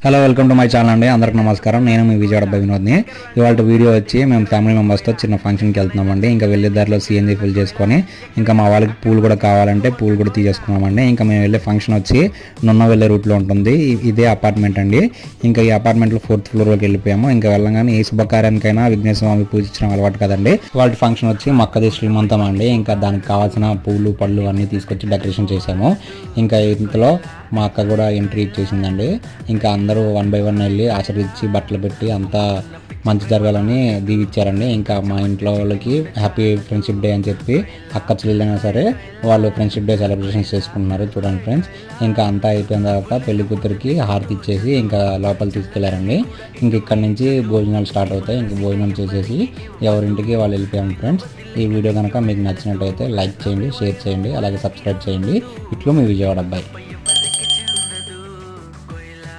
Hello welcome to my channel అండి. అందరికి నమస్కారం. నేను మీ విజయవాడ వినోద్ని. ఇవాళ వీడియో వచ్చి మేము ఫ్యామిలీ మెంబర్స్తో చిన్న ఫంక్షన్కి వెళ్తున్నామండి. ఇంకా వెళ్ళే దారిలో సిఎన్జీ ఫిల్ చేసుకొని ఇంకా మా వాళ్ళకి పూలు కూడా కావాలంటే పూలు కూడా తీసేసుకున్నామండి. ఇంకా మేము వెళ్ళే ఫంక్షన్ వచ్చి నున్న వెళ్ళే రూట్లో ఉంటుంది. ఇదే అపార్ట్మెంట్ అండి. ఇంకా ఈ అపార్ట్మెంట్లో 4th ఫ్లోర్లోకి వెళ్ళిపోయాము. ఇంకా వెళ్ళగానే ఏ శుభకార్యానికైనా విఘ్నేశ్వర స్వామి పూజించడం అలవాటు కదండి. వాళ్ళ ఫంక్షన్ వచ్చి మక్కది శ్రీమంతం అండి. ఇంకా దానికి కావాల్సిన పూలు పళ్ళు అన్నీ తీసుకొచ్చి డెకరేషన్ చేసాము. ఇంకా ఇంతలో మా అక్క కూడా ఎంట్రీ ఇచ్చేసిందండి. ఇంకా అందరూ 1 by 1 వెళ్ళి ఆశీర్వదించి బట్టలు పెట్టి అంతా మంచి జరగాలని దీవిచ్చారండి. ఇంకా మా ఇంట్లో వాళ్ళకి హ్యాపీ ఫ్రెండ్షిప్ డే అని చెప్పి అక్క చెల్లెలైనా సరే వాళ్ళు ఫ్రెండ్షిప్ డే సెలబ్రేషన్స్ చేసుకుంటున్నారు. చూడండి ఫ్రెండ్స్, ఇంకా అంతా అయిపోయిన తర్వాత పెళ్లి కూతురికి హారతి ఇచ్చేసి ఇంకా లోపల తీసుకెళ్లారండి. ఇంక ఇక్కడ నుంచి భోజనాలు స్టార్ట్ అవుతాయి. ఇంక భోజనం చేసేసి ఎవరింటికి వాళ్ళు వెళ్ళిపోయాము ఫ్రెండ్స్. ఈ వీడియో కనుక మీకు నచ్చినట్టయితే లైక్ చేయండి, షేర్ చేయండి, అలాగే సబ్స్క్రైబ్ చేయండి. ఇట్లు మీ విజయవాడ అబ్బాయి.